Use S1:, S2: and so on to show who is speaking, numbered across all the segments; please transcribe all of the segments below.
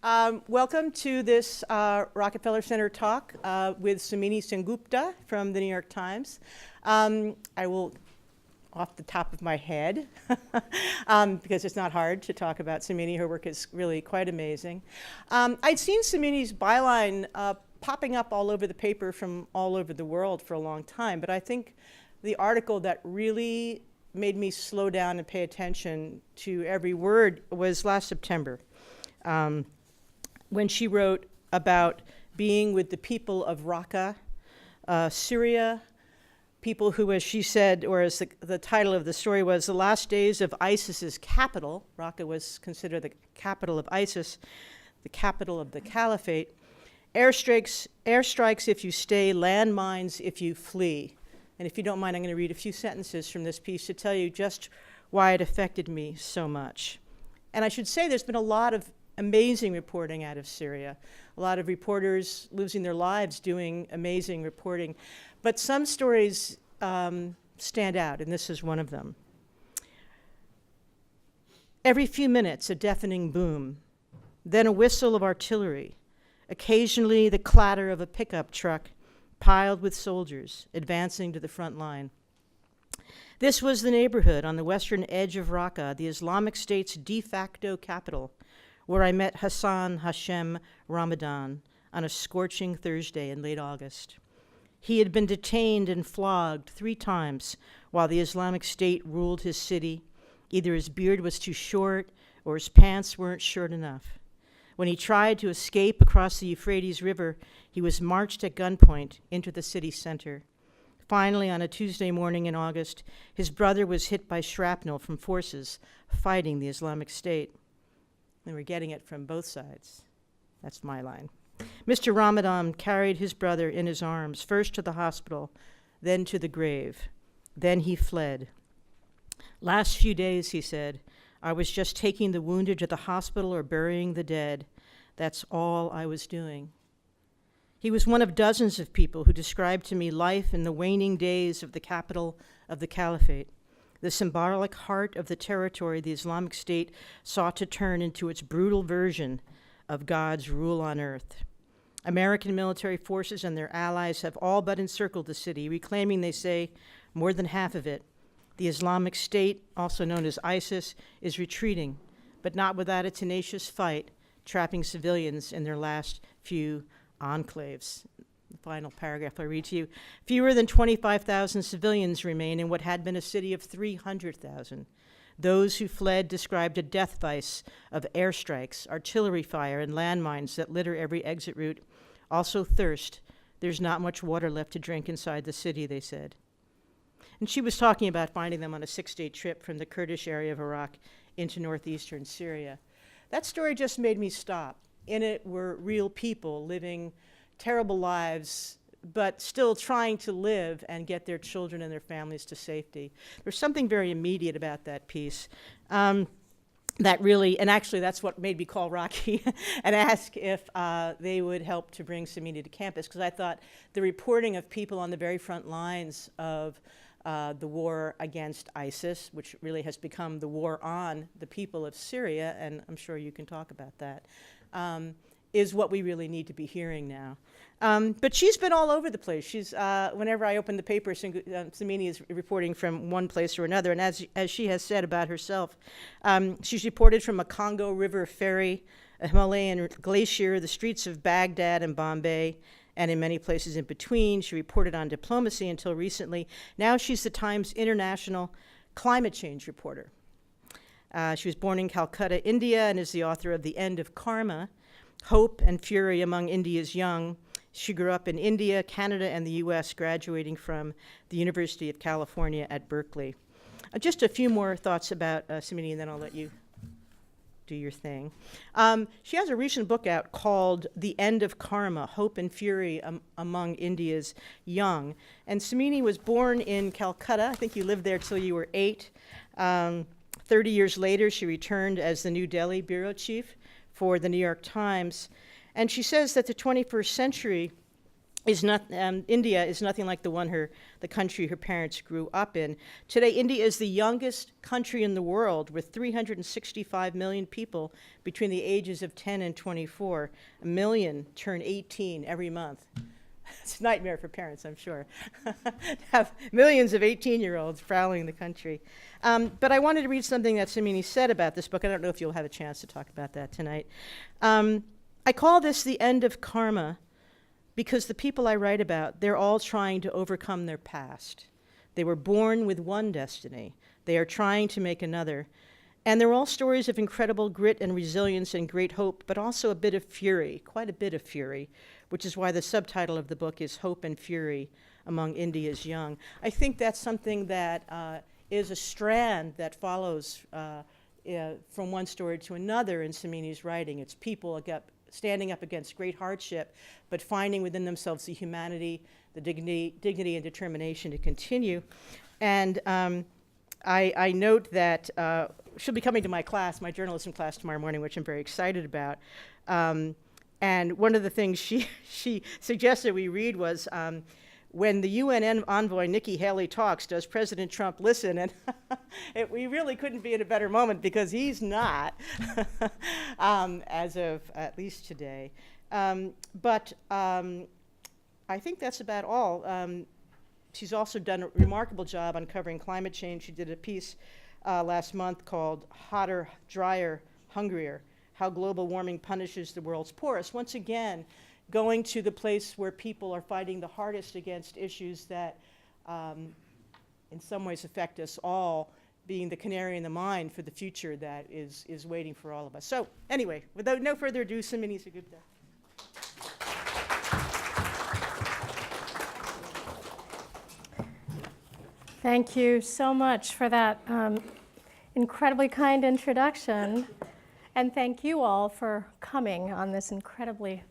S1: Welcome to this Rockefeller Center talk with Somini Sengupta from the New York Times. I will, off the top of my head, because it's not hard to talk about Somini, her work is really quite amazing. I'd seen Somini's byline popping up all over the paper from all over the world for a long time, but I think the article that really made me slow down and pay attention to every word was last September. When she wrote about being with the people of Raqqa, Syria, people who, as she said, or as the title of the story was, the last days of ISIS's capital. Raqqa was considered the capital of ISIS, the capital of the caliphate. Airstrikes if you stay, landmines if you flee. And if you don't mind, I'm going to read a few sentences from this piece to tell you just why it affected me so much. And I should say there's been a lot of amazing reporting out of Syria. A lot of reporters losing their lives doing amazing reporting. But some stories stand out, and this is one of them. Every few minutes, a deafening boom, then a whistle of artillery, occasionally the clatter of a pickup truck piled with soldiers advancing to the front line. This was the neighborhood on the western edge of Raqqa, the Islamic State's de facto capital, where I met Hassan Hashem Ramadan on a scorching Thursday in late August. He had been detained and flogged 3 times while the Islamic State ruled his city. Either his beard was too short or his pants weren't short enough. When he tried to escape across the Euphrates River, he was marched at gunpoint into the city center. Finally, on a Tuesday morning in August, his brother was hit by shrapnel from forces fighting the Islamic State. They were getting it from both sides. That's my line. Mr. Ramadan carried his brother in his arms, first to the hospital, then to the grave. Then he fled. Last few days, he said, I was just taking the wounded to the hospital or burying the dead. That's all I was doing. He was one of dozens of people who described to me life in the waning days of the capital of the caliphate, the symbolic heart of the territory the Islamic State sought to turn into its brutal version of God's rule on earth. American military forces and their allies have all but encircled the city, reclaiming, they say, more than half of it. The Islamic State, also known as ISIS, is retreating, but not without a tenacious fight, trapping civilians in their last few enclaves. The final paragraph I read to you. Fewer than 25,000 civilians remain in what had been a city of 300,000. Those who fled described a death vice of airstrikes, artillery fire, and landmines that litter every exit route. Also thirst. There's not much water left to drink inside the city, they said. And she was talking about finding them on a 6-day trip from the Kurdish area of Iraq into northeastern Syria. That story just made me stop. In it were real people living terrible lives, but still trying to live and get their children and their families to safety. There's something very immediate about that piece that really, and actually that's what made me call Rocky and ask if they would help to bring Somini to campus, because I thought the reporting of people on the very front lines of the war against ISIS, which really has become the war on the people of Syria, and I'm sure you can talk about that, is what we really need to be hearing now. But she's been all over the place. She's, whenever I open the paper, Somini is reporting from one place or another, and as she has said about herself, she's reported from a Congo River ferry, a Himalayan glacier, the streets of Baghdad and Bombay, and in many places in between. She reported on diplomacy until recently. Now she's the Times International climate change reporter. She was born in Calcutta, India, and is the author of The End of Karma, Hope and Fury Among India's Young. She grew up in India, Canada, and the US, graduating from the University of California at Berkeley. Just a few more thoughts about Somini, and then I'll let you do your thing. She has a recent book out called The End of Karma, Hope and Fury Among India's Young. And Somini was born in Calcutta. I think you lived there till you were 8. 30 years later, she returned as the New Delhi bureau chief for the New York Times. And she says that the 21st century India is nothing like the country her parents grew up in. Today, India is the youngest country in the world with 365 million people between the ages of 10 and 24. A million turn 18 every month. It's a nightmare for parents, I'm sure, to have millions of 18-year-olds prowling the country. But I wanted to read something that Somini said about this book. I don't know if you'll have a chance to talk about that tonight. I call this the end of karma, because the people I write about, they're all trying to overcome their past. They were born with one destiny. They are trying to make another. And they're all stories of incredible grit and resilience and great hope, but also a bit of fury, quite a bit of fury, which is why the subtitle of the book is Hope and Fury Among India's Young. I think that's something that is a strand that follows from one story to another in Somini's writing. It's people standing up against great hardship, but finding within themselves the humanity, the dignity and determination to continue. And I note that she'll be coming to my class, my journalism class tomorrow morning, which I'm very excited about. And one of the things she suggested we read was, when the UN envoy Nikki Haley talks, does President Trump listen? And we really couldn't be in a better moment, because he's not, as of at least today. But I think that's about all. She's also done a remarkable job on covering climate change. She did a piece last month called Hotter, Drier, Hungrier: How Global Warming Punishes the World's Poorest. Once again, going to the place where people are fighting the hardest against issues that in some ways affect us all, being the canary in the mine for the future that is waiting for all of us. So anyway, without no further ado, Somini Sengupta.
S2: Thank you so much for that incredibly kind introduction. And thank you all for coming on this incredibly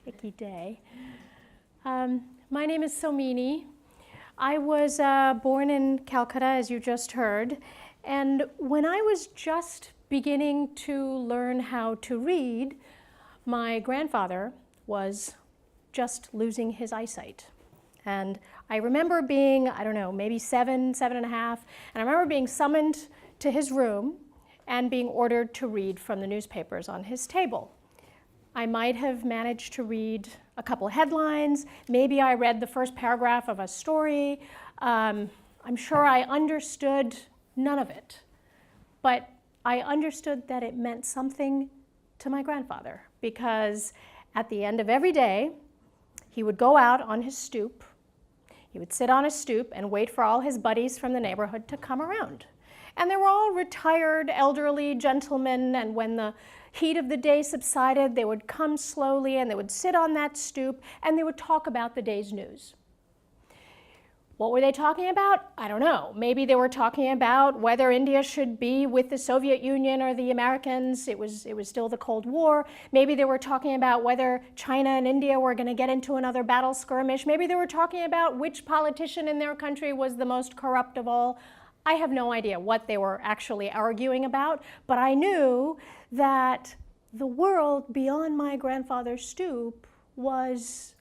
S2: icky day. My name is Somini. I was born in Calcutta, as you just heard. And when I was just beginning to learn how to read, my grandfather was just losing his eyesight. And I remember being, I don't know, maybe 7 and a half, and I remember being summoned to his room and being ordered to read from the newspapers on his table. I might have managed to read a couple of headlines. Maybe I read the first paragraph of a story. I'm sure I understood none of it. But I understood that it meant something to my grandfather, because at the end of every day, he would go out on his stoop. He would sit on his stoop and wait for all his buddies from the neighborhood to come around. And they were all retired, elderly gentlemen, and when the heat of the day subsided, they would come slowly and they would sit on that stoop and they would talk about the day's news. What were they talking about? I don't know. Maybe they were talking about whether India should be with the Soviet Union or the Americans. It was still the Cold War. Maybe they were talking about whether China and India were going to get into another battle skirmish. Maybe they were talking about which politician in their country was the most corrupt of all. I have no idea what they were actually arguing about, but I knew that the world beyond my grandfather's stoop was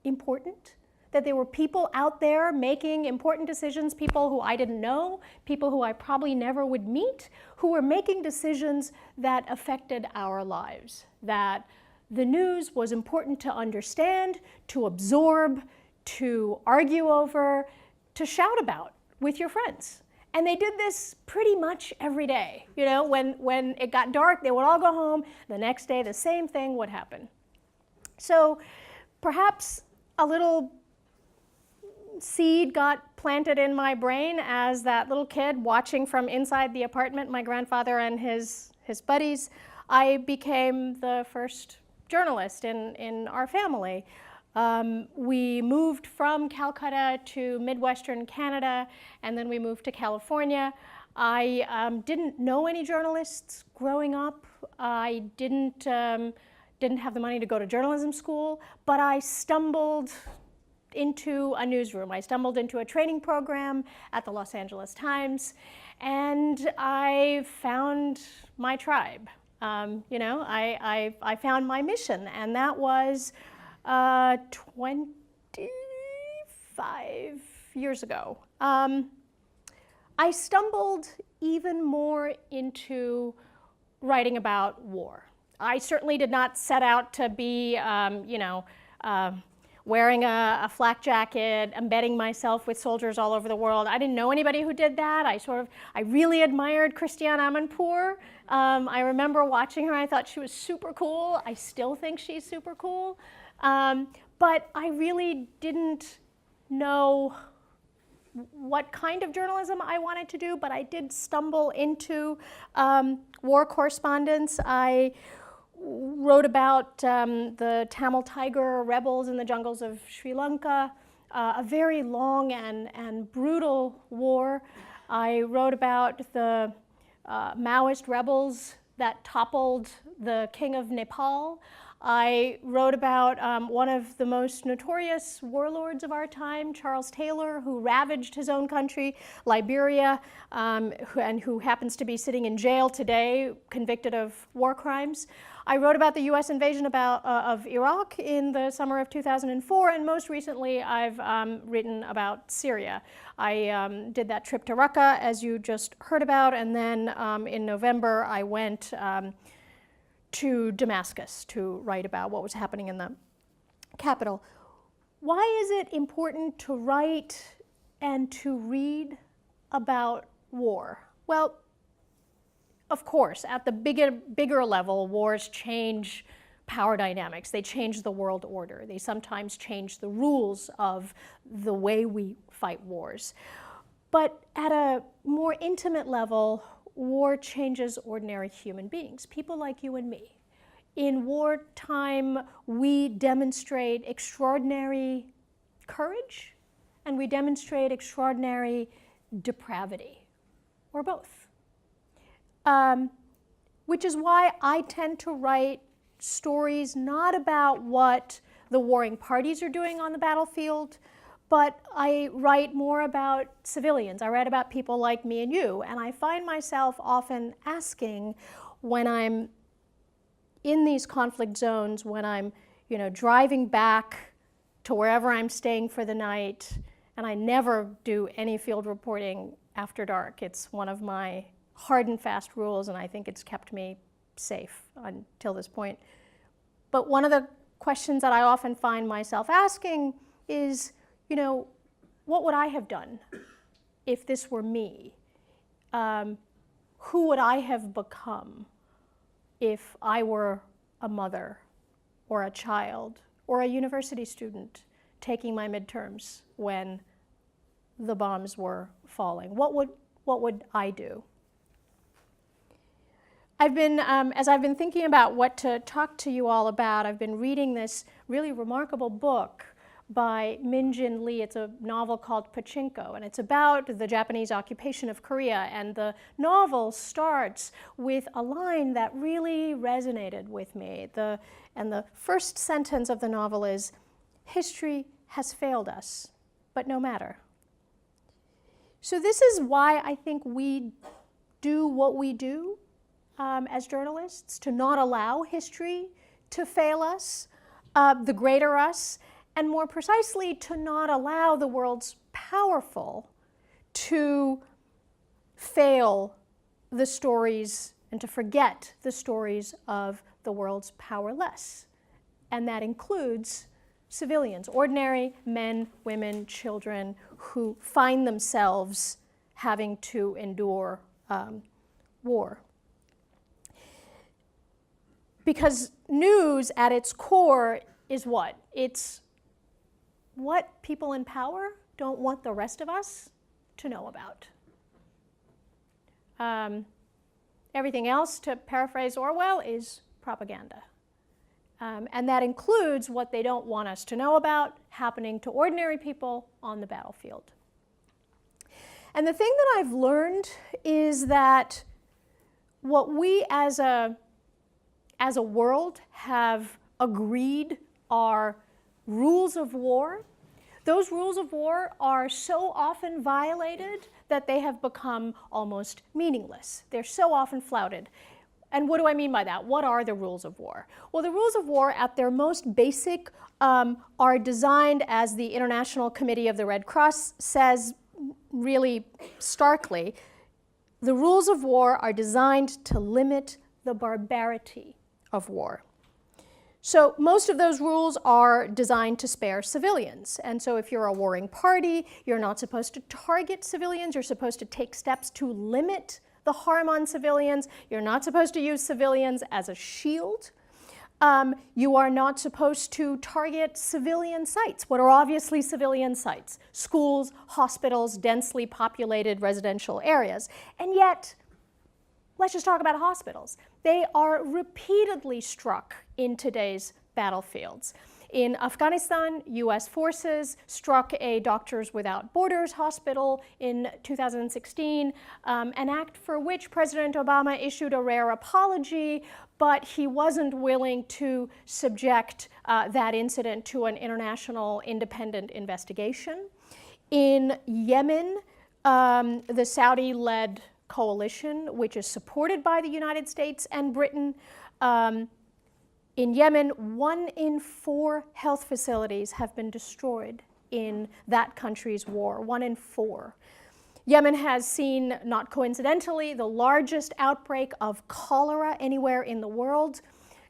S2: important, that there were people out there making important decisions, people who I didn't know, people who I probably never would meet, who were making decisions that affected our lives, that the news was important to understand, to absorb, to argue over, to shout about with your friends. And they did this pretty much every day. You know, when it got dark, they would all go home. The next day, the same thing would happen. So perhaps a little seed got planted in my brain as that little kid watching from inside the apartment, my grandfather and his buddies. I became the first journalist in our family. We moved from Calcutta to Midwestern Canada, and then we moved to California. I didn't know any journalists growing up. I didn't have the money to go to journalism school, but I stumbled into a newsroom. I stumbled into a training program at the Los Angeles Times, and I found my tribe. You know, I found my mission, and that was 5 years ago, I stumbled even more into writing about war. I certainly did not set out to be, wearing a flak jacket, embedding myself with soldiers all over the world. I didn't know anybody who did that. I really admired Christiane Amanpour. I remember watching her. I thought she was super cool. I still think she's super cool. But I really didn't know what kind of journalism I wanted to do, but I did stumble into war correspondence. I wrote about the Tamil Tiger rebels in the jungles of Sri Lanka, a very long and brutal war. I wrote about the Maoist rebels that toppled the king of Nepal. I wrote about one of the most notorious warlords of our time, Charles Taylor, who ravaged his own country, Liberia, and who happens to be sitting in jail today, convicted of war crimes. I wrote about the US invasion of Iraq in the summer of 2004, and most recently I've written about Syria. I did that trip to Raqqa, as you just heard about, and then in November I went to Damascus to write about what was happening in the capital. Why is it important to write and to read about war? Well, of course, at the bigger level, wars change power dynamics. They change the world order. They sometimes change the rules of the way we fight wars. But at a more intimate level, war changes ordinary human beings, people like you and me. In wartime, we demonstrate extraordinary courage, and we demonstrate extraordinary depravity, or both. Which is why I tend to write stories not about what the warring parties are doing on the battlefield, but I write more about civilians. I write about people like me and you, and I find myself often asking when I'm in these conflict zones, when I'm driving back to wherever I'm staying for the night, and I never do any field reporting after dark. It's one of my hard and fast rules, and I think it's kept me safe until this point. But one of the questions that I often find myself asking is, what would I have done if this were me? Who would I have become if I were a mother or a child or a university student taking my midterms when the bombs were falling? What would I do? As I've been thinking about what to talk to you all about, I've been reading this really remarkable book by Min-Jin Lee. It's a novel called Pachinko, and it's about the Japanese occupation of Korea. And the novel starts with a line that really resonated with me. And the first sentence of the novel is, "History has failed us, but no matter." So this is why I think we do what we do as journalists, to not allow history to fail us, the greater us, and more precisely, to not allow the world's powerful to fail the stories and to forget the stories of the world's powerless. And that includes civilians, ordinary men, women, children who find themselves having to endure war. Because news at its core is what? It's what people in power don't want the rest of us to know about. Everything else, to paraphrase Orwell, is propaganda. And that includes what they don't want us to know about happening to ordinary people on the battlefield. And the thing that I've learned is that what we as a world have agreed are rules of war, those rules of war are so often violated that they have become almost meaningless. They're so often flouted. And what do I mean by that? What are the rules of war? Well, the rules of war at their most basic are designed, as the International Committee of the Red Cross says really starkly, the rules of war are designed to limit the barbarity of war. So most of those rules are designed to spare civilians. And so if you're a warring party, you're not supposed to target civilians. You're supposed to take steps to limit the harm on civilians. You're not supposed to use civilians as a shield. You are not supposed to target civilian sites, what are obviously civilian sites, schools, hospitals, densely populated residential areas. And yet, let's just talk about hospitals. They are repeatedly struck in today's battlefields. In Afghanistan, US forces struck a Doctors Without Borders hospital in 2016, an act for which President Obama issued a rare apology, but he wasn't willing to subject that incident to an international independent investigation. In Yemen, the Saudi-led coalition, which is supported by the United States and Britain, in Yemen, 1 in 4 health facilities have been destroyed in that country's war, 1 in 4. Yemen has seen, not coincidentally, the largest outbreak of cholera anywhere in the world.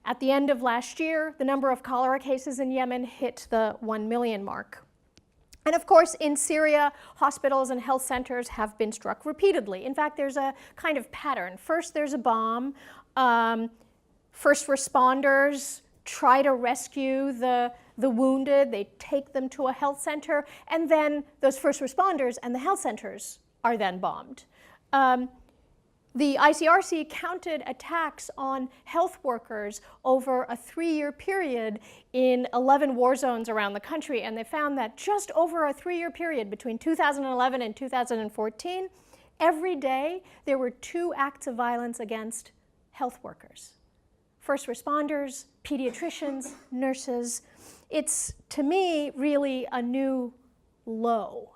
S2: At the end of last year, the number of cholera cases in Yemen hit the 1 million mark. And of course, in Syria, hospitals and health centers have been struck repeatedly. In fact, there's a kind of pattern. First, there's a bomb. First responders try to rescue the wounded. They take them to a health center. And then those first responders and the health centers are then bombed. The ICRC counted attacks on health workers over a 3-year period in 11 war zones around the country, and they found that just over a 3-year period between 2011 and 2014, every day there were 2 acts of violence against health workers. First responders, pediatricians, nurses. It's, to me, really a new low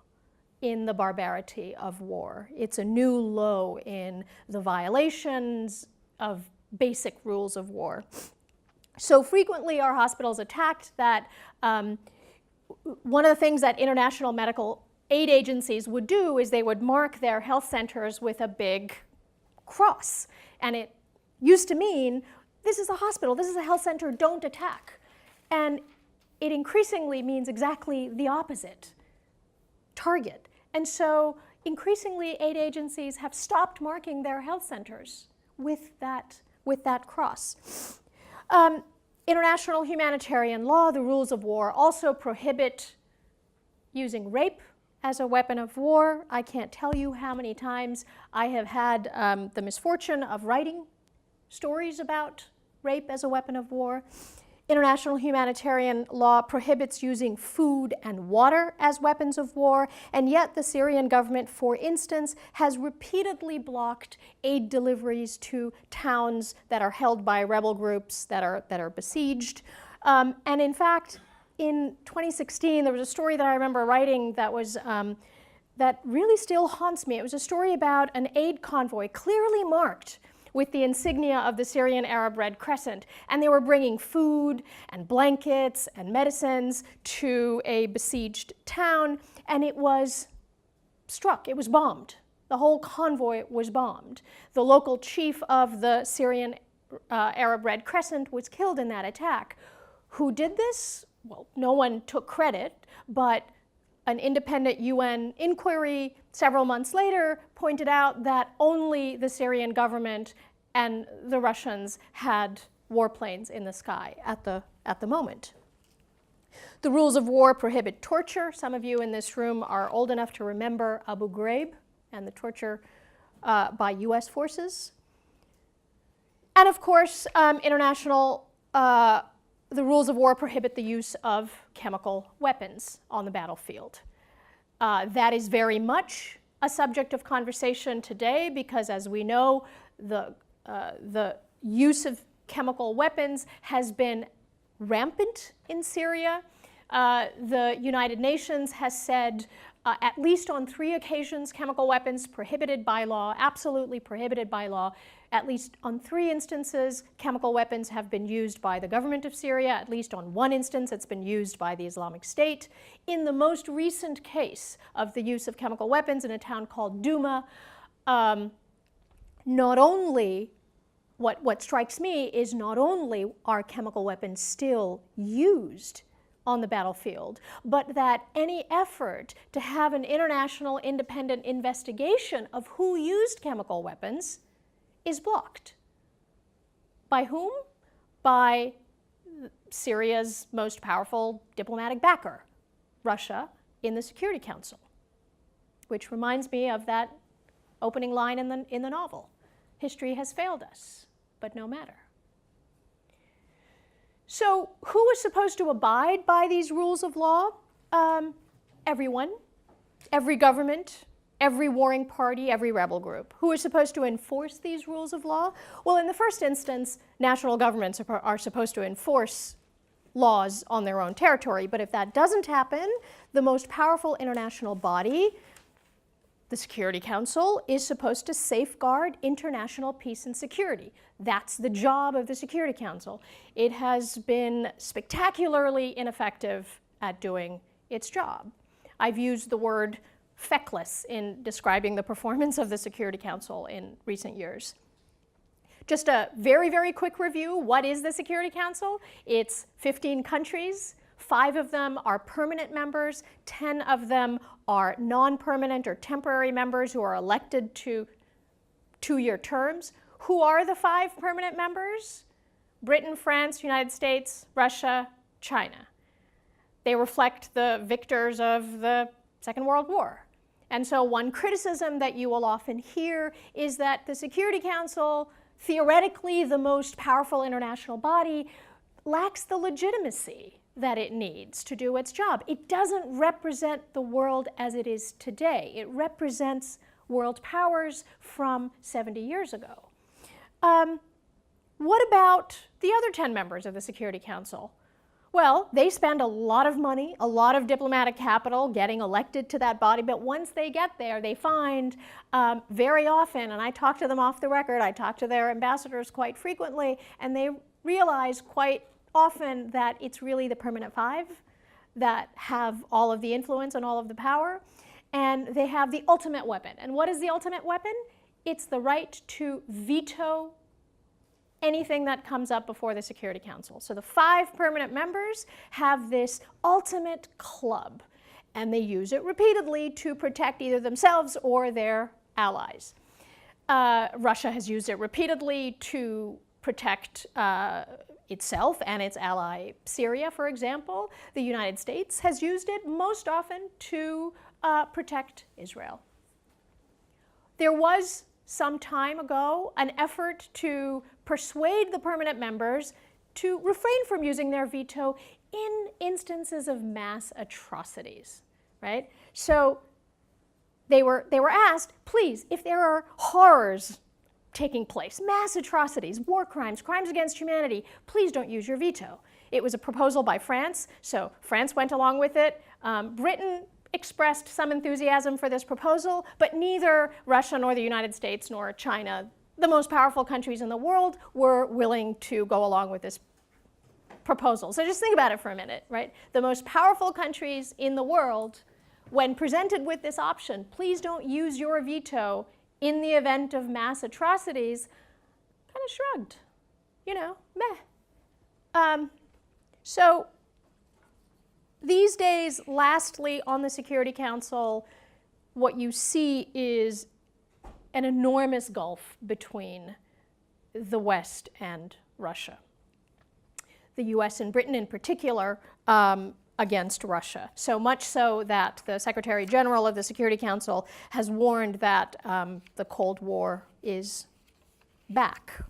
S2: in the barbarity of war. It's a new low in the violations of basic rules of war. So frequently are hospitals attacked that one of the things that international medical aid agencies would do is they would mark their health centers with a big cross. And it used to mean, this is a hospital, this is a health center, don't attack. And it increasingly means exactly the opposite, target. And so increasingly aid agencies have stopped marking their health centers with that cross. International humanitarian law, the rules of war, also prohibit using rape as a weapon of war. I can't tell you how many times I have had the misfortune of writing stories about rape as a weapon of war. International humanitarian law prohibits using food and water as weapons of war, and yet the Syrian government, for instance, has repeatedly blocked aid deliveries to towns that are held by rebel groups that are besieged. And in fact, in 2016, there was a story that I remember writing that was that really still haunts me. It was a story about an aid convoy clearly marked with the insignia of the Syrian Arab Red Crescent. And they were bringing food and blankets and medicines to a besieged town, and it was struck, it was bombed. The whole convoy was bombed. The local chief of the Syrian Arab Red Crescent was killed in that attack. Who did this? Well, no one took credit, but an independent UN inquiry several months later pointed out that only the Syrian government and the Russians had warplanes in the sky at the moment. The rules of war prohibit torture. Some of you in this room are old enough to remember Abu Ghraib and the torture by US forces. And of course, the rules of war prohibit the use of chemical weapons on the battlefield. That is very much a subject of conversation today because, as we know, the use of chemical weapons has been rampant in Syria. The United Nations has said at least on 3 occasions, chemical weapons prohibited by law, absolutely prohibited by law. At least on 3 instances, chemical weapons have been used by the government of Syria. At least on 1 instance, it's been used by the Islamic State. In the most recent case of the use of chemical weapons in a town called Douma, not only, what strikes me is not only are chemical weapons still used on the battlefield, but that any effort to have an international independent investigation of who used chemical weapons is blocked. By whom? By Syria's most powerful diplomatic backer, Russia, in the Security Council, which reminds me of that opening line in the novel. History has failed us, but no matter. So who is supposed to abide by these rules of law? Everyone, every government, every warring party, every rebel group. Who is supposed to enforce these rules of law? Well, in the first instance, national governments are supposed to enforce laws on their own territory. But if that doesn't happen, the most powerful international body, the Security Council, is supposed to safeguard international peace and security. That's the job of the Security Council. It has been spectacularly ineffective at doing its job. I've used the word feckless in describing the performance of the Security Council in recent years. Just a very, very quick review. What is the Security Council? It's 15 countries. 5 of them are permanent members. 10 of them are non-permanent or temporary members who are elected to 2-year terms. Who are the 5 permanent members? Britain, France, United States, Russia, China. They reflect the victors of the Second World War. And so one criticism that you will often hear is that the Security Council, theoretically the most powerful international body, lacks the legitimacy that it needs to do its job. It doesn't represent the world as it is today. It represents world powers from 70 years ago. What about the other 10 members of the Security Council? Well, they spend a lot of money, a lot of diplomatic capital getting elected to that body, but once they get there, they find very often, and I talk to them off the record, I talk to their ambassadors quite frequently, and they realize quite often that it's really the permanent 5 that have all of the influence and all of the power, and they have the ultimate weapon. And what is the ultimate weapon? It's the right to veto anything that comes up before the Security Council. So the 5 permanent members have this ultimate club, and they use it repeatedly to protect either themselves or their allies. Russia has used it repeatedly to protect itself and its ally Syria, for example. The United States has used it most often to protect Israel. There was some time ago an effort to persuade the permanent members to refrain from using their veto in instances of mass atrocities, right? So they were asked, please, if there are horrors taking place, mass atrocities, war crimes, crimes against humanity, please don't use your veto. It was a proposal by France, so France went along with it. Britain expressed some enthusiasm for this proposal, but neither Russia nor the United States nor China, the most powerful countries in the world, were willing to go along with this proposal. So just think about it for a minute, right? The most powerful countries in the world, when presented with this option, please don't use your veto in the event of mass atrocities, kind of shrugged, you know, meh. So these days, lastly, on the Security Council, what you see is an enormous gulf between the West and Russia. The US and Britain in particular against Russia. So much so that the Secretary General of the Security Council has warned that the Cold War is back.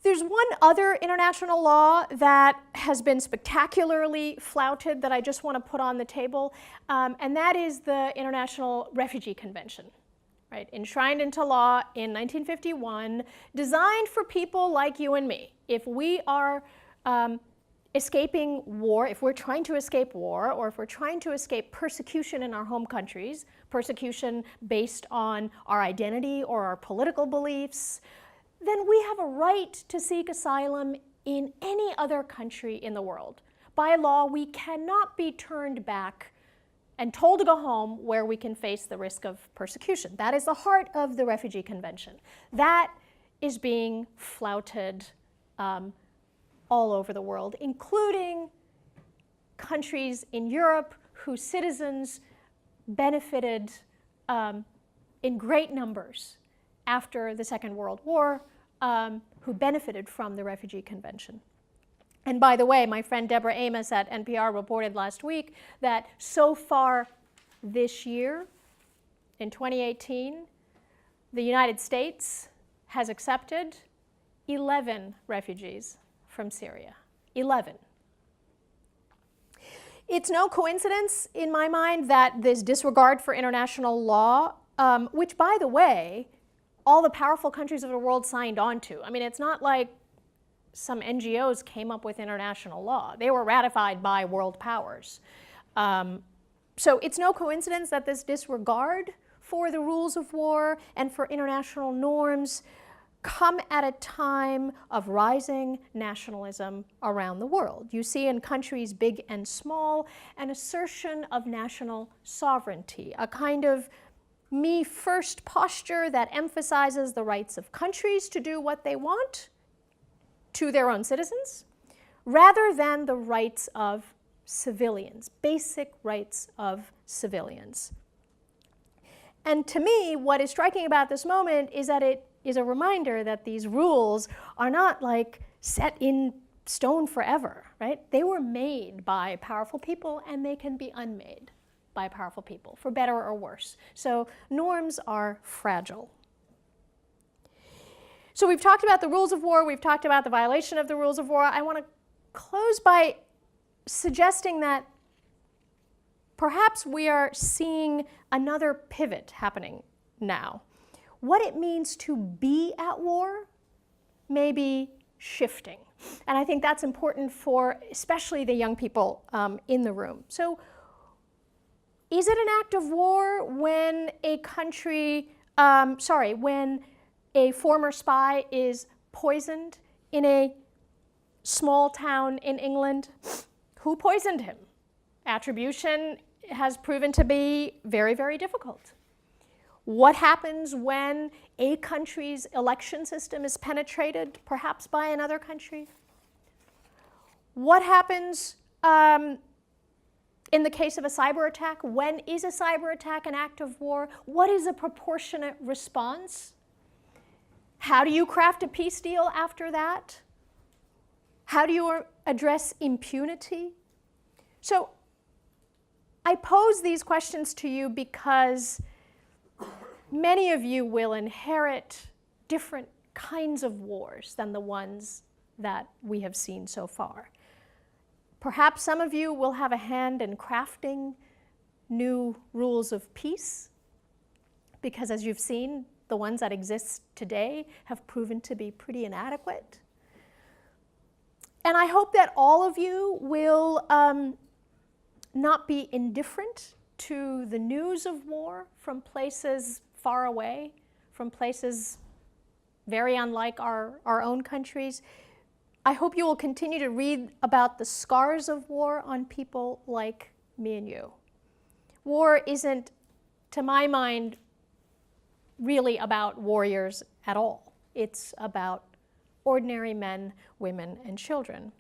S2: There's one other international law that has been spectacularly flouted that I just want to put on the table, and that is the International Refugee Convention, right? Enshrined into law in 1951, designed for people like you and me. If we are escaping war, if we're trying to escape war, or if we're trying to escape persecution in our home countries, persecution based on our identity or our political beliefs, then we have a right to seek asylum in any other country in the world. By law, we cannot be turned back and told to go home where we can face the risk of persecution. That is the heart of the Refugee Convention. That is being flouted all over the world, including countries in Europe whose citizens benefited in great numbers after the Second World War, who benefited from the Refugee Convention. And by the way, my friend Deborah Amos at NPR reported last week that so far this year, in 2018, the United States has accepted 11 refugees from Syria. 11. It's no coincidence, in my mind, that this disregard for international law, which, by the way, all the powerful countries of the world signed on to. I mean, it's not like some NGOs came up with international law. They were ratified by world powers. So it's no coincidence that this disregard for the rules of war and for international norms come at a time of rising nationalism around the world. You see in countries big and small an assertion of national sovereignty, a kind of me-first posture that emphasizes the rights of countries to do what they want to their own citizens, rather than the rights of civilians, basic rights of civilians. And to me, what is striking about this moment is that it is a reminder that these rules are not like set in stone forever, right? They were made by powerful people and they can be unmade by powerful people, for better or worse. So norms are fragile. So we've talked about the rules of war, we've talked about the violation of the rules of war. I want to close by suggesting that perhaps we are seeing another pivot happening now. What it means to be at war may be shifting. And I think that's important for especially the young people in the room. So is it an act of war when a country, when a former spy is poisoned in a small town in England? Who poisoned him? Attribution has proven to be very, very difficult. What happens when a country's election system is penetrated, perhaps by another country? What happens in the case of a cyber attack? When is a cyber attack an act of war? What is a proportionate response? How do you craft a peace deal after that? How do you address impunity? So I pose these questions to you because many of you will inherit different kinds of wars than the ones that we have seen so far. Perhaps some of you will have a hand in crafting new rules of peace, because as you've seen, the ones that exist today have proven to be pretty inadequate. And I hope that all of you will not be indifferent to the news of war from places far away, from places very unlike our own countries. I hope you will continue to read about the scars of war on people like me and you. War isn't, to my mind, really about warriors at all. It's about ordinary men, women, and children.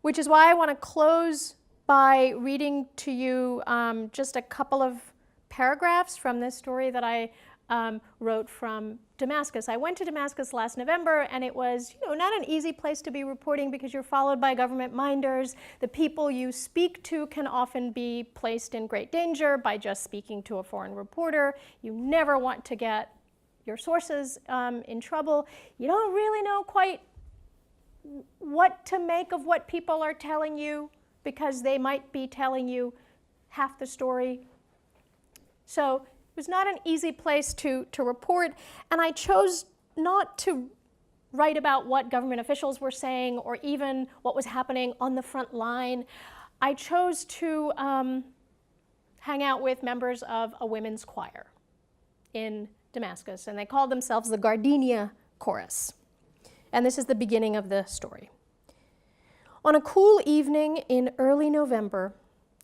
S2: Which is why I want to close by reading to you just a couple of paragraphs from this story that I wrote from Damascus. I went to Damascus last November, and it was, not an easy place to be reporting because you're followed by government minders. The people you speak to can often be placed in great danger by just speaking to a foreign reporter. You never want to get your sources in trouble. You don't really know quite what to make of what people are telling you, because they might be telling you half the story. So it was not an easy place to report, and I chose not to write about what government officials were saying or even what was happening on the front line, I chose to hang out with members of a women's choir in Damascus, and they called themselves the Gardenia Chorus. And this is the beginning of the story. On a cool evening in early November,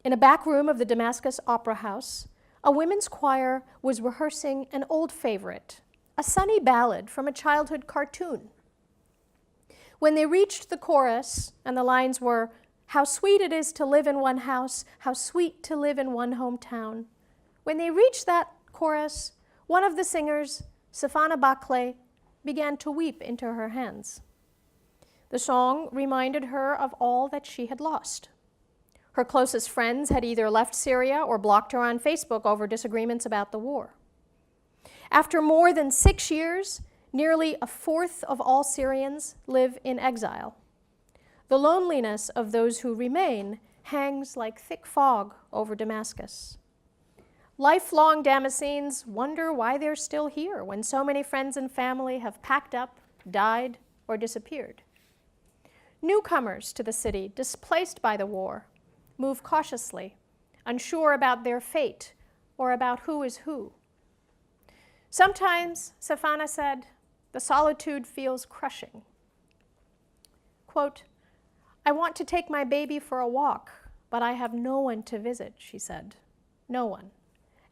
S2: in a back room of the Damascus Opera House, a women's choir was rehearsing an old favorite, a sunny ballad from a childhood cartoon. When they reached the chorus, and the lines were, "How sweet it is to live in one house, how sweet to live in one hometown." When they reached that chorus, one of the singers, Safana Bakle, began to weep into her hands. The song reminded her of all that she had lost. Her closest friends had either left Syria or blocked her on Facebook over disagreements about the war. After more than 6 years, nearly a fourth of all Syrians live in exile. The loneliness of those who remain hangs like thick fog over Damascus. Lifelong Damascenes wonder why they're still here when so many friends and family have packed up, died, or disappeared. Newcomers to the city, displaced by the war, move cautiously, unsure about their fate or about who is who. Sometimes, Safana said, the solitude feels crushing. Quote, "I want to take my baby for a walk, but I have no one to visit," she said. No one.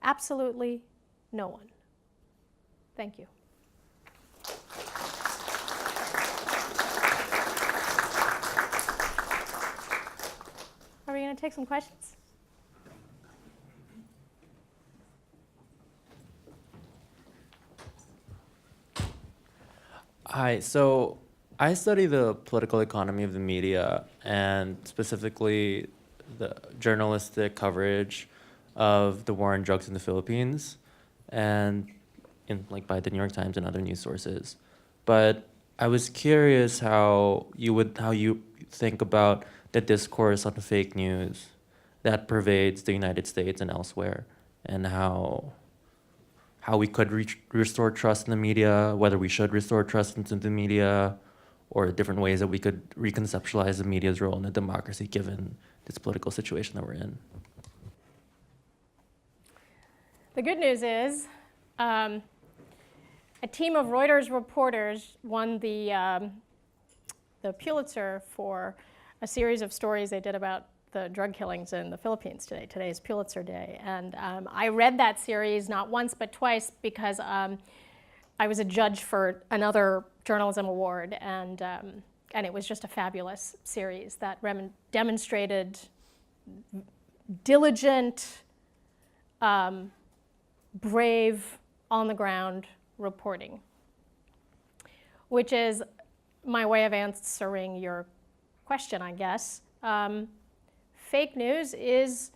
S2: Absolutely no one. Thank you. Are we going to take some questions?
S3: Hi, so I study the political economy of the media and specifically the journalistic coverage of the war on drugs in the Philippines and by the New York Times and other news sources. But I was curious how you think about the discourse on fake news that pervades the United States and elsewhere, and how we could restore trust in the media, whether we should restore trust into the media, or different ways that we could reconceptualize the media's role in a democracy given this political situation that we're in.
S2: The good news is a team of Reuters reporters won the Pulitzer for a series of stories they did about the drug killings in the Philippines today. Today is Pulitzer Day. And I read that series not once but twice because I was a judge for another journalism award, and it was just a fabulous series that demonstrated diligent, brave, on-the-ground reporting, which is my way of answering your question, I guess. Fake news is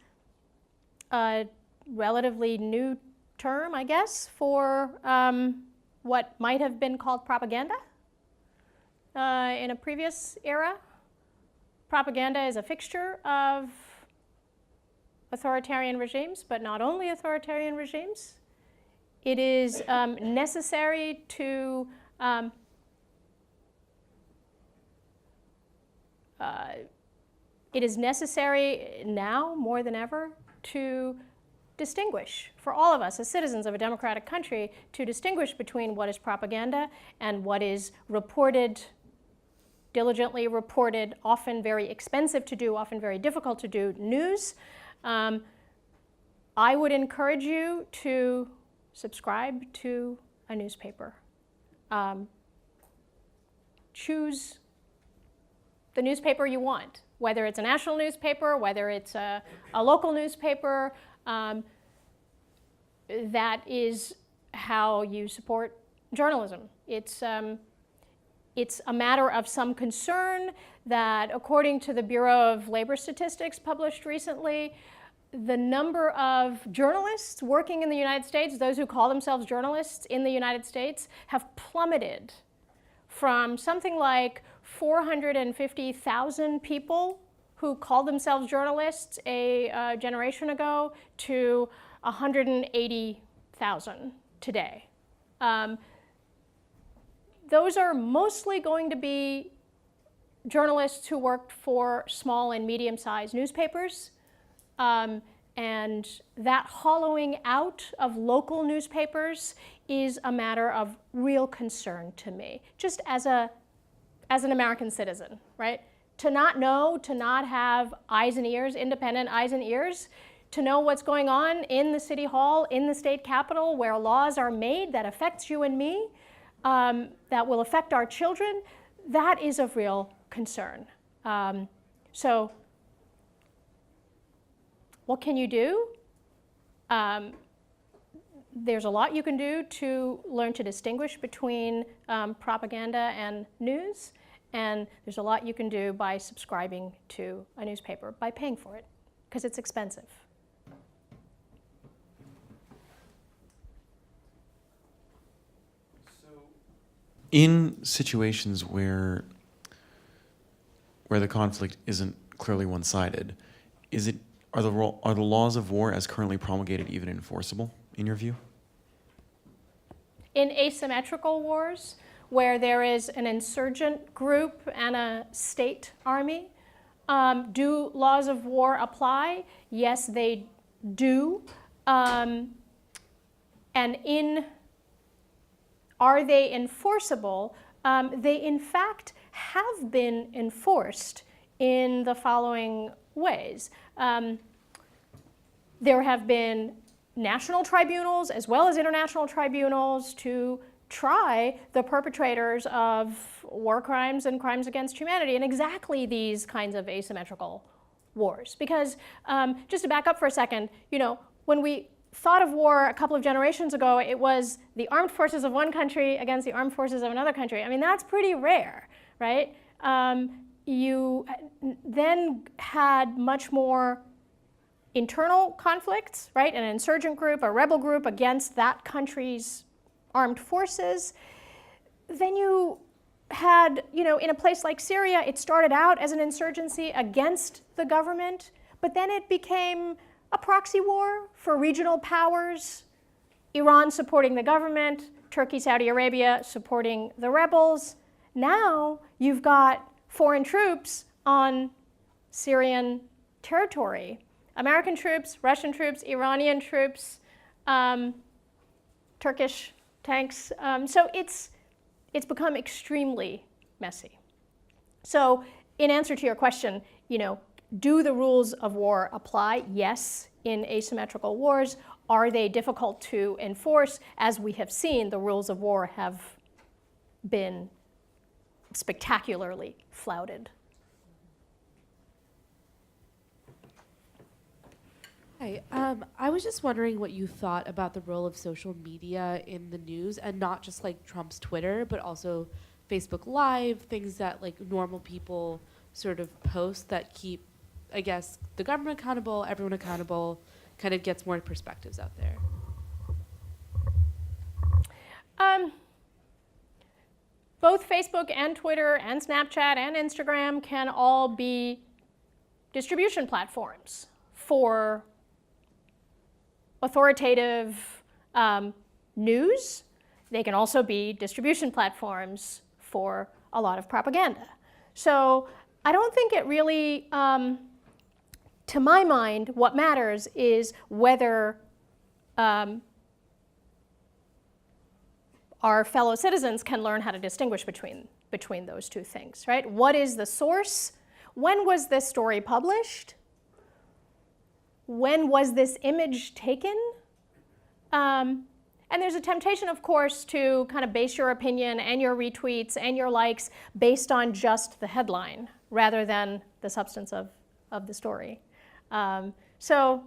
S2: a relatively new term, I guess, for what might have been called propaganda in a previous era. Propaganda is a fixture of authoritarian regimes, but not only authoritarian regimes. It is necessary to it is necessary now more than ever to distinguish, for all of us as citizens of a democratic country, to distinguish between what is propaganda and what is reported, diligently reported, often very expensive to do, often very difficult to do, news. I would encourage you to subscribe to a newspaper. Choose the newspaper you want, whether it's a national newspaper, whether it's a local newspaper. That is how you support journalism. It's a matter of some concern that, according to the Bureau of Labor Statistics published recently, the number of journalists working in the United States, those who call themselves journalists in the United States, have plummeted from something like 450,000 people who called themselves journalists a generation ago to 180,000 today. those are mostly going to be journalists who worked for small and medium-sized newspapers. And that hollowing out of local newspapers is a matter of real concern to me, just as an American citizen, right? To not know, to not have eyes and ears, independent eyes and ears, to know what's going on in the city hall, in the state capitol, where laws are made that affects you and me, that will affect our children, that is of real concern. So what can you do? There's a lot you can do to learn to distinguish between propaganda and news, and there's a lot you can do by subscribing to a newspaper, by paying for it, because it's expensive.
S4: In situations where the conflict isn't clearly one-sided, are the laws of war as currently promulgated even enforceable, in your view?
S2: In asymmetrical wars, where there is an insurgent group and a state army, do laws of war apply? Yes, they do. And are they enforceable? They in fact have been enforced in the following ways. There have been national tribunals as well as international tribunals to try the perpetrators of war crimes and crimes against humanity in exactly these kinds of asymmetrical wars. Because just to back up for a second, when we thought of war a couple of generations ago, it was the armed forces of one country against the armed forces of another country. I mean, that's pretty rare, right? You then had much more internal conflicts, right? An insurgent group, a rebel group against that country's armed forces. Then you had, in a place like Syria, it started out as an insurgency against the government, but then it became a proxy war for regional powers, Iran supporting the government, Turkey, Saudi Arabia supporting the rebels. Now you've got foreign troops on Syrian territory. American troops, Russian troops, Iranian troops, Turkish tanks. So it's become extremely messy. So in answer to your question, do the rules of war apply? Yes, in asymmetrical wars. Are they difficult to enforce? As we have seen, the rules of war have been spectacularly flouted.
S5: Hi, I was just wondering what you thought about the role of social media in the news, and not just like Trump's Twitter, but also Facebook Live, things that like normal people sort of post that keep, I guess, the government accountable, everyone accountable, kind of gets more perspectives out there.
S2: Both Facebook and Twitter and Snapchat and Instagram can all be distribution platforms for authoritative news. They can also be distribution platforms for a lot of propaganda. So I don't think it really, to my mind, what matters is whether our fellow citizens can learn how to distinguish between those two things, right? What is the source? When was this story published? When was this image taken? And there's a temptation, of course, to kind of base your opinion and your retweets and your likes based on just the headline rather than the substance of the story. So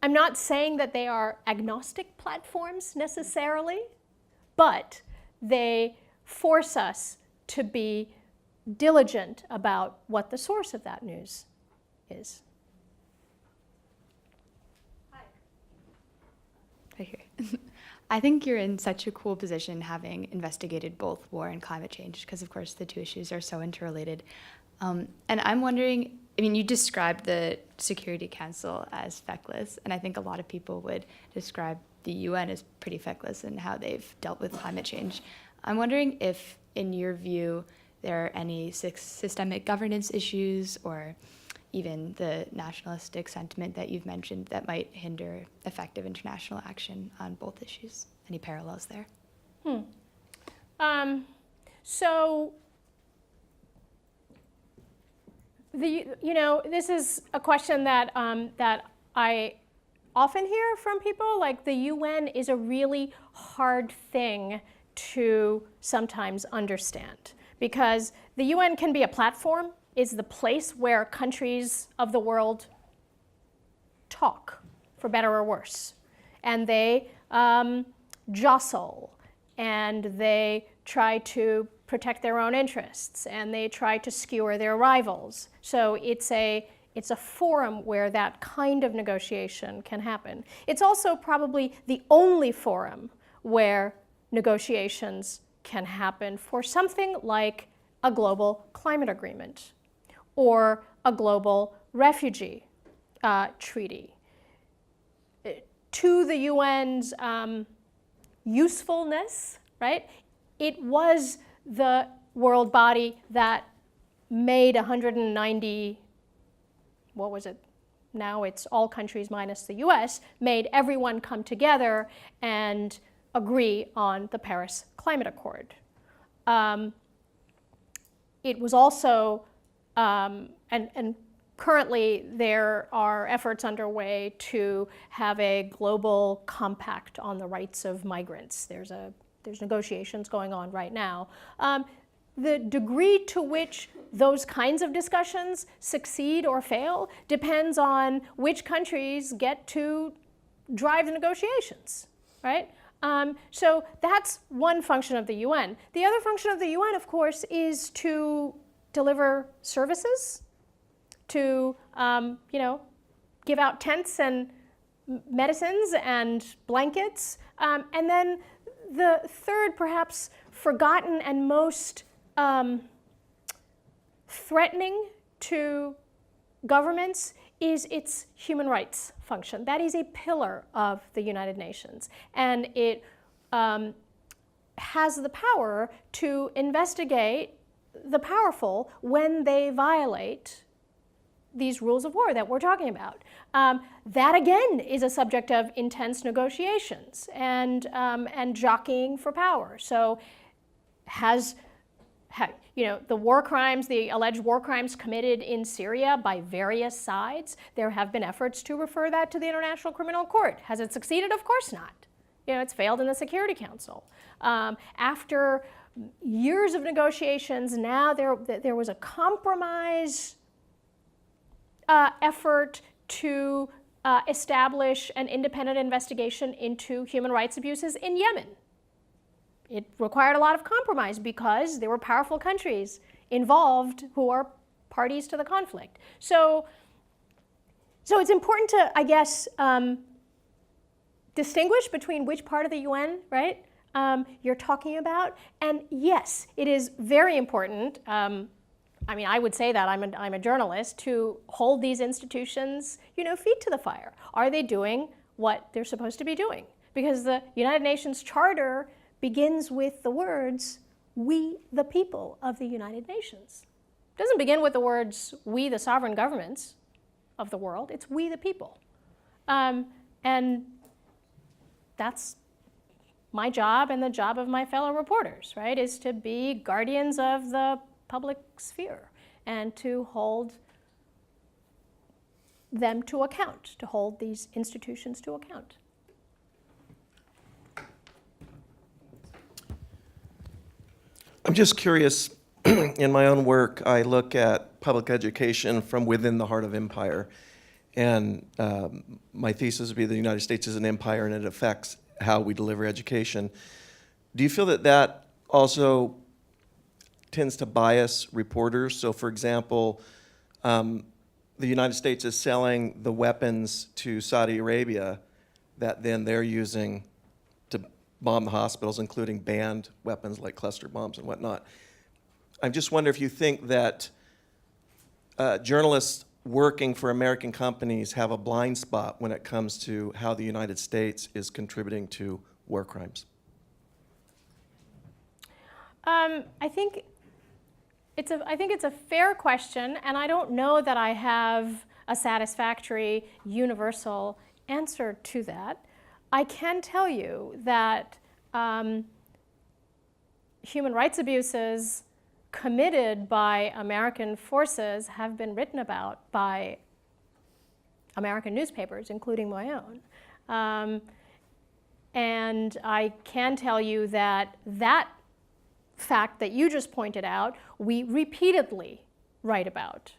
S2: I'm not saying that they are agnostic platforms necessarily, but they force us to be diligent about what the source of that news is.
S6: Right here. I think you're in such a cool position having investigated both war and climate change, because of course the two issues are so interrelated. And I'm wondering, you described the Security Council as feckless, and I think a lot of people would describe the UN is pretty feckless in how they've dealt with climate change. I'm wondering if, in your view, there are any systemic governance issues or even the nationalistic sentiment that you've mentioned that might hinder effective international action on both issues. Any parallels there?
S2: So, this is a question that that I often hear from people. Like, the UN is a really hard thing to sometimes understand, because the UN can be a platform, is the place where countries of the world talk, for better or worse, and they jostle, and they try to protect their own interests, and they try to skewer their rivals. So it's a forum where that kind of negotiation can happen. It's also probably the only forum where negotiations can happen for something like a global climate agreement or a global refugee treaty. To the UN's usefulness, right? It was the world body that made 190, what was it? Now it's all countries minus the US, made everyone come together and agree on the Paris Climate Accord. It was also, and currently there are efforts underway to have a global compact on the rights of migrants. There's negotiations going on right now. The degree to which those kinds of discussions succeed or fail depends on which countries get to drive the negotiations, right? So that's one function of the UN. The other function of the UN, of course, is to deliver services, to give out tents and medicines and blankets, and then the third, perhaps forgotten and most threatening to governments, is its human rights function. That is a pillar of the United Nations, and it has the power to investigate the powerful when they violate these rules of war that we're talking about. That again is a subject of intense negotiations and jockeying for power. So the war crimes, the alleged war crimes committed in Syria by various sides, there have been efforts to refer that to the International Criminal Court. Has it succeeded? Of course not. It's failed in the Security Council. After years of negotiations, now there was a compromise effort to establish an independent investigation into human rights abuses in Yemen. It required a lot of compromise because there were powerful countries involved who are parties to the conflict. So it's important to, I guess, distinguish between which part of the UN, right, you're talking about. And yes, it is very important. I would say that I'm a journalist, to hold these institutions, feet to the fire. Are they doing what they're supposed to be doing? Because the United Nations Charter begins with the words, "We the people of the United Nations." It doesn't begin with the words, "We the sovereign governments of the world." It's "we the people." And that's my job and the job of my fellow reporters, right, is to be guardians of the public sphere and to hold them to account, to hold these institutions to account.
S7: I'm just curious, in my own work, I look at public education from within the heart of empire. And my thesis would be the United States is an empire and it affects how we deliver education. Do you feel that that also tends to bias reporters? So for example, the United States is selling the weapons to Saudi Arabia that then they're using to bomb the hospitals, including banned weapons like cluster bombs and whatnot. I just wonder if you think that journalists working for American companies have a blind spot when it comes to how the United States is contributing to war crimes?
S2: I think it's a fair question, and I don't know that I have a satisfactory universal answer to that. I can tell you that human rights abuses committed by American forces have been written about by American newspapers, including my own. And I can tell you that that fact that you just pointed out, we repeatedly write about.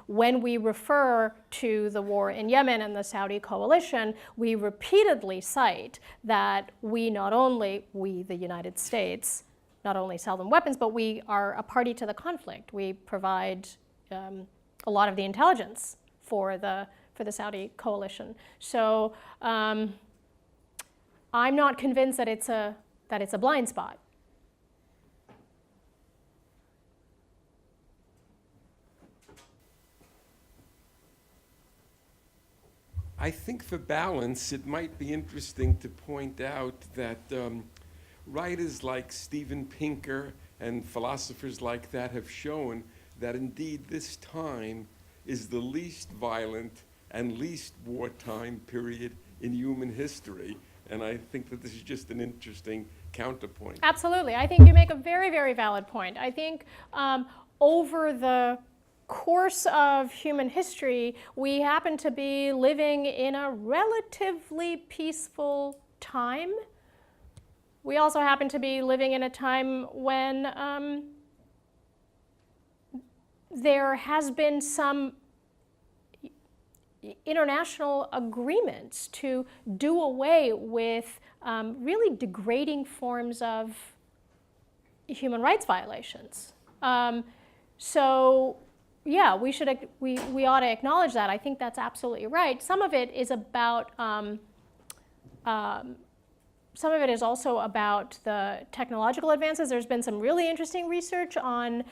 S2: When we refer to the war in Yemen and the Saudi coalition, we repeatedly cite that we, the United States, not only sell them weapons, but we are a party to the conflict. We provide a lot of the intelligence for the Saudi coalition. So I'm not convinced that it's a blind spot.
S8: I think for balance, it might be interesting to point out that writers like Steven Pinker and philosophers like that have shown that indeed this time is the least violent and least wartime period in human history. And I think that this is just an interesting counterpoint.
S2: Absolutely. I think you make a very, very valid point. I think over the course of human history, we happen to be living in a relatively peaceful time. We also happen to be living in a time when there has been some international agreements to do away with really degrading forms of human rights violations. So yeah, we ought to acknowledge that. I think that's absolutely right. Some of it is about some of it is also about the technological advances. There's been some really interesting research on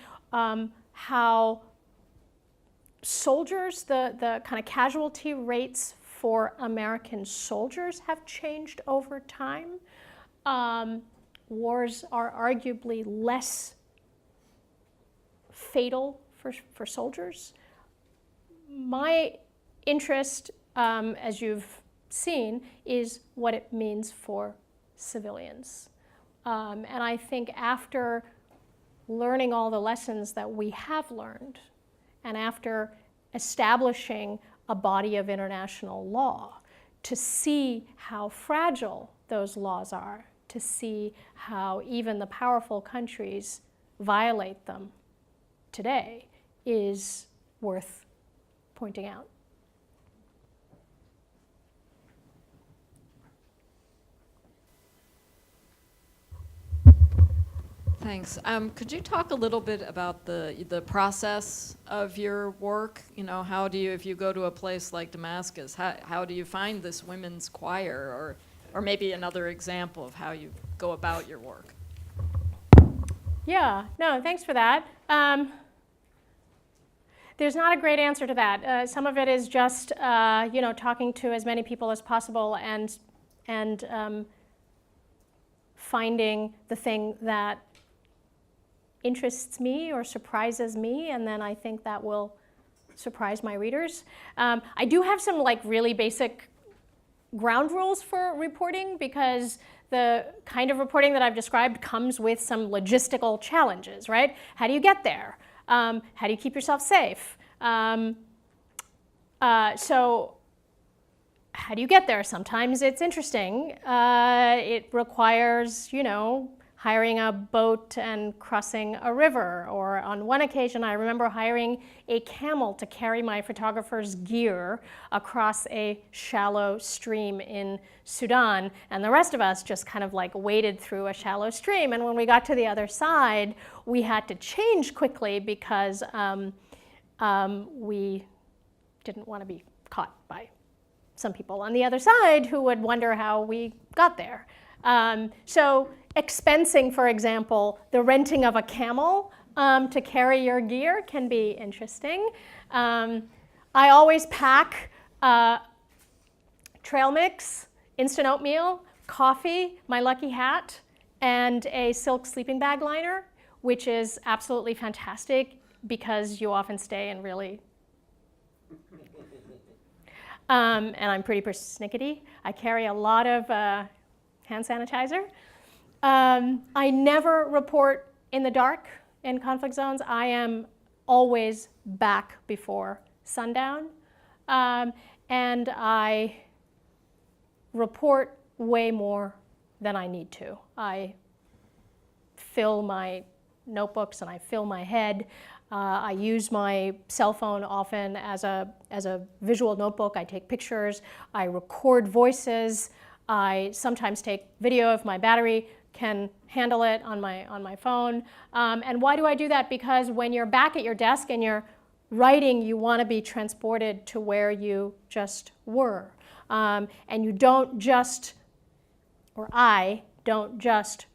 S2: how soldiers, the kind of casualty rates for American soldiers have changed over time. Wars are arguably less fatal for soldiers. My interest, as you've seen, is what it means for civilians. And I think after learning all the lessons that we have learned, and after establishing a body of international law, to see how fragile those laws are, to see how even the powerful countries violate them today, is worth pointing out.
S9: Thanks. Could you talk a little bit about the process of your work? You know, how do you, if you go to a place like Damascus, how do you find this women's choir, or maybe another example of how you go about your work?
S2: Yeah, no, thanks for that. There's not a great answer to that. Some of it is just, talking to as many people as possible and finding the thing that interests me or surprises me, and then I think that will surprise my readers. I do have some really basic ground rules for reporting, because the kind of reporting that I've described comes with some logistical challenges, right? How do you get there? How do you keep yourself safe? So how do you get there? Sometimes it's interesting. It requires, hiring a boat and crossing a river. Or on one occasion, I remember hiring a camel to carry my photographer's gear across a shallow stream in Sudan. And the rest of us just kind of waded through a shallow stream. And when we got to the other side, we had to change quickly because we didn't want to be caught by some people on the other side who would wonder how we got there. So expensing, for example, the renting of a camel to carry your gear can be interesting. I always pack trail mix, instant oatmeal, coffee, my lucky hat, and a silk sleeping bag liner, which is absolutely fantastic because you often stay in really and I'm pretty persnickety. I carry a lot of hand sanitizer. I never report in the dark in conflict zones. I am always back before sundown. And I report way more than I need to. I fill my notebooks and I fill my head. I use my cell phone often as a visual notebook. I take pictures. I record voices. I sometimes take video if my battery can handle it on my phone. And why do I do that? Because when you're back at your desk and you're writing, you want to be transported to where you just were. And you don't just, or I don't just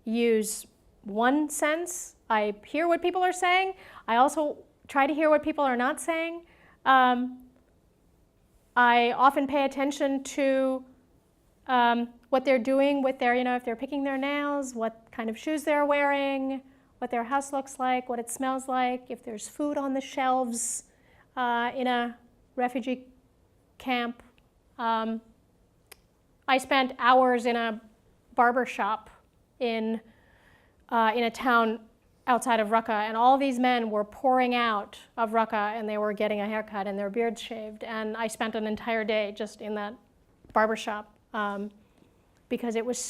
S2: use one sense. I hear what people are saying. I also try to hear what people are not saying. I often pay attention to what they're doing with their, if they're picking their nails, what kind of shoes they're wearing, what their house looks like, what it smells like, if there's food on the shelves in a refugee camp. I spent hours in a barber shop in a town outside of Raqqa, and all these men were pouring out of Raqqa and they were getting a haircut and their beards shaved. And I spent an entire day just in that barber shop because there was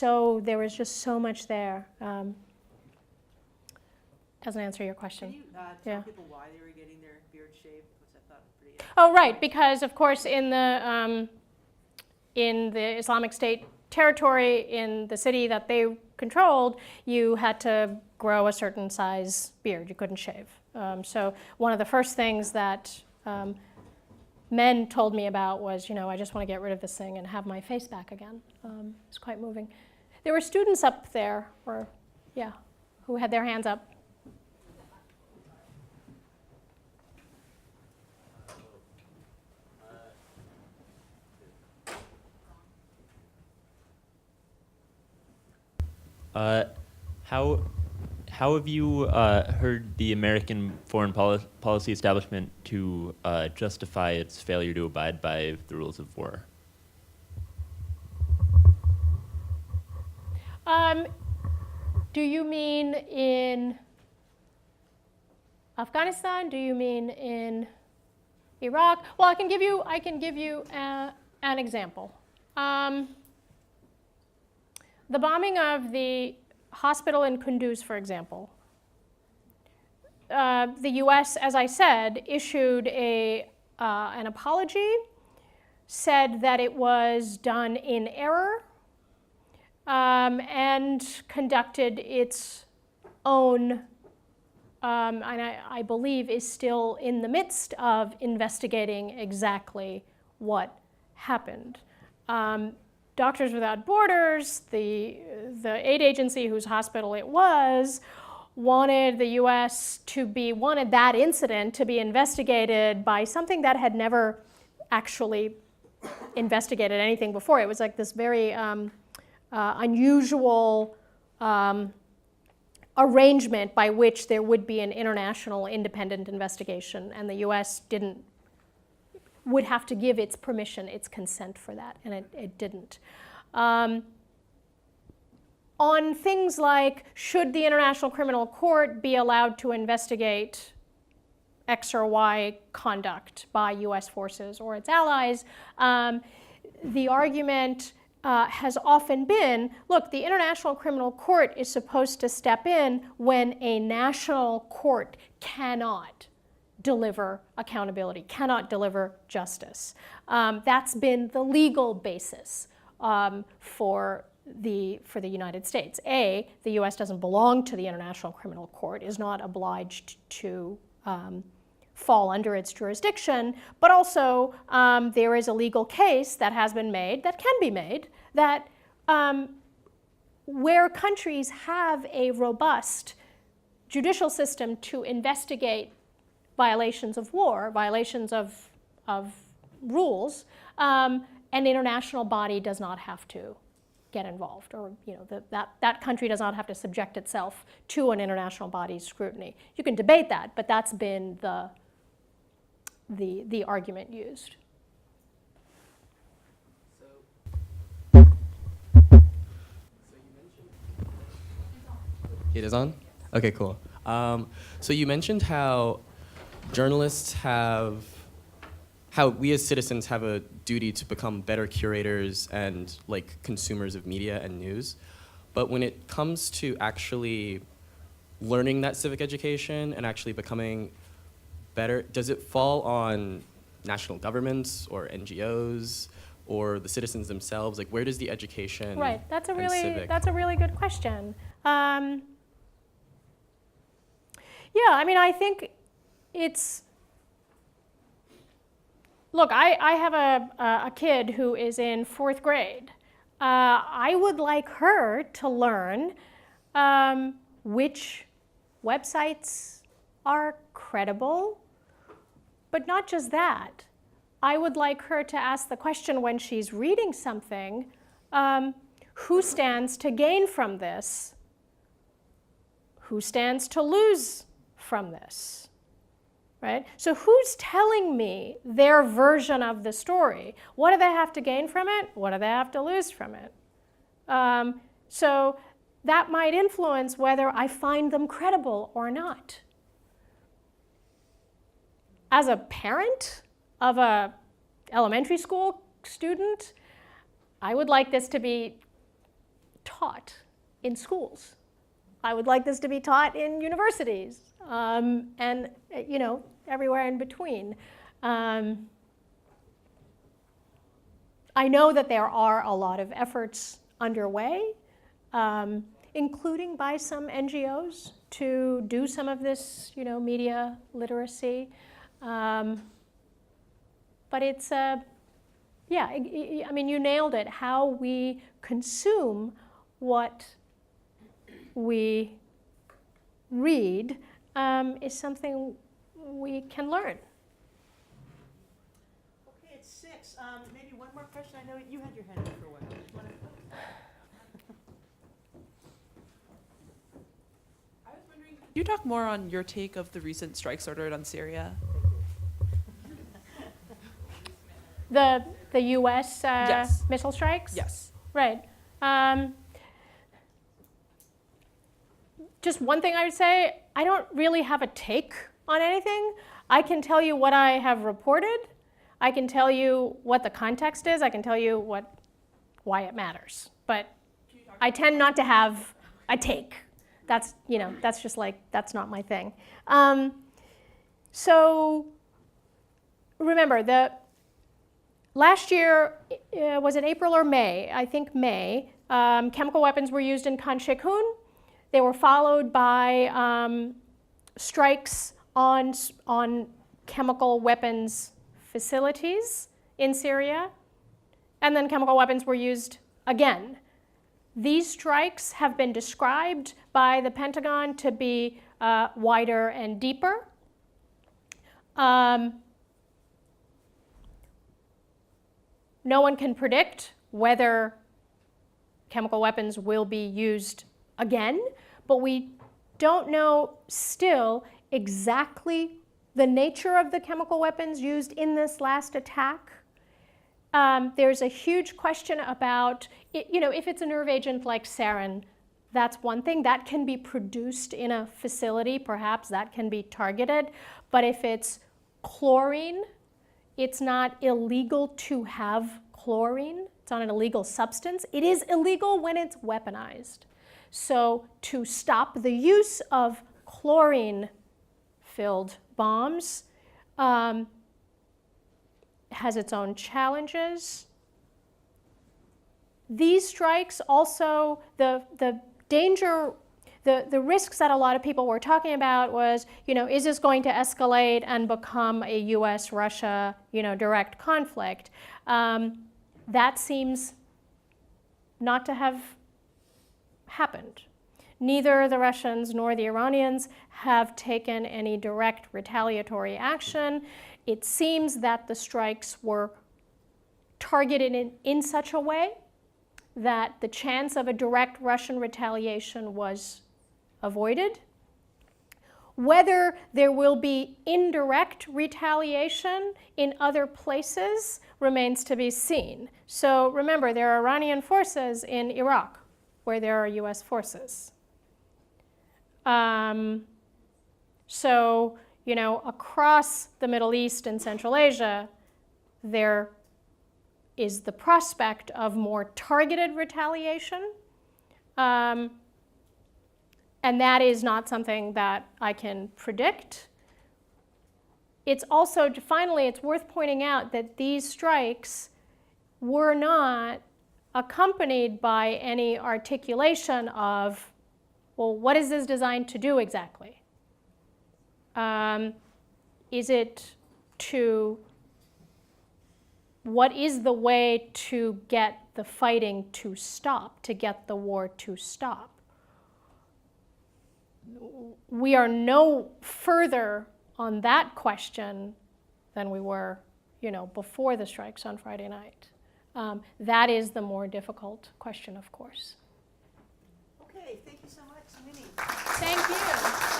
S2: just so much there. Doesn't answer your question.
S1: Can you tell people why they were getting their beard shaved? Which I thought was pretty.
S2: Oh, right, because of course in the Islamic State territory, in the city that they controlled, you had to grow a certain size beard. You couldn't shave. So one of the first things that men told me about was, I just want to get rid of this thing and have my face back again. It's quite moving. There were students up there, who had their hands up.
S10: How have you heard the American foreign policy establishment to justify its failure to abide by the rules of war?
S2: Do you mean in Afghanistan? Do you mean in Iraq? Well, I can give you an example. The bombing of the hospital in Kunduz, for example, the U.S., as I said, issued an apology, said that it was done in error, and conducted its own, and I believe is still in the midst of investigating exactly what happened. Doctors Without Borders, the aid agency whose hospital it was, wanted the U.S. wanted that incident to be investigated by something that had never actually investigated anything before. It was like this very unusual arrangement by which there would be an international independent investigation, and the U.S. would have to give its permission, its consent for that, and it didn't. On things like, should the International Criminal Court be allowed to investigate X or Y conduct by US forces or its allies, the argument has often been, look, the International Criminal Court is supposed to step in when a national court cannot deliver accountability, cannot deliver justice. That's been the legal basis for the United States. The U.S. doesn't belong to the International Criminal Court, is not obliged to fall under its jurisdiction, but also there is a legal case that has been made, that can be made, that where countries have a robust judicial system to investigate violations of war, violations of rules, an international body does not have to get involved, or that country does not have to subject itself to an international body's scrutiny. You can debate that, but that's been the argument used.
S11: It is on? Okay, cool. So you mentioned how journalists how we as citizens have a duty to become better curators and consumers of media and news. But when it comes to actually learning that civic education and actually becoming better, does it fall on national governments or NGOs or the citizens themselves? Where does the education
S2: Right, that's a
S11: and
S2: really good question. Yeah, I mean, I think it's, look, I have a kid who is in 4th grade. I would like her to learn which websites are credible, but not just that. I would like her to ask the question when she's reading something, who stands to gain from this? Who stands to lose from this? Right? So who's telling me their version of the story? What do they have to gain from it? What do they have to lose from it? So that might influence whether I find them credible or not. As a parent of an elementary school student, I would like this to be taught in schools. I would like this to be taught in universities, and everywhere in between. I know that there are a lot of efforts underway, including by some NGOs, to do some of this, media literacy. But it's, I mean, you nailed it. How we consume what we read is something we can learn.
S1: Okay, it's 6. Maybe one more question. I know you had your hand up for a while.
S12: I was wondering, could you talk more on your take of the recent strikes ordered on Syria?
S2: The U.S.
S12: Yes.
S2: Missile strikes?
S12: Yes.
S2: Right. Just one thing I would say, I don't really have a take on anything. I can tell you what I have reported. I can tell you what the context is. I can tell you why it matters. But I tend not to have a take. That's, that's just that's not my thing. So remember, last year, was it April or May? I think May. Chemical weapons were used in Khan Sheikhoun. They were followed by strikes on chemical weapons facilities in Syria, and then chemical weapons were used again. These strikes have been described by the Pentagon to be wider and deeper. No one can predict whether chemical weapons will be used again, but we don't know still exactly the nature of the chemical weapons used in this last attack. There's a huge question about, if it's a nerve agent like sarin, that's one thing. That can be produced in a facility, perhaps that can be targeted. But if it's chlorine, it's not illegal to have chlorine. It's not an illegal substance. It is illegal when it's weaponized. So to stop the use of chlorine-filled bombs has its own challenges. These strikes also, the danger, the risks that a lot of people were talking about was, is this going to escalate and become a US-Russia, direct conflict? That seems not to have happened. Neither the Russians nor the Iranians have taken any direct retaliatory action. It seems that the strikes were targeted in such a way that the chance of a direct Russian retaliation was avoided. Whether there will be indirect retaliation in other places remains to be seen. So remember, there are Iranian forces in Iraq where there are US forces. So, you know, across the Middle East and Central Asia, there is the prospect of more targeted retaliation. And that is not something that I can predict. It's also, finally, it's worth pointing out that these strikes were not accompanied by any articulation of, well, what is this designed to do exactly? Is it to, what is the way to get the fighting to stop, to get the war to stop? We are no further on that question than we were, you know, before the strikes on Friday night. That is the more difficult question, of course.
S1: Okay, thank you so much, Somini.
S2: Thank you.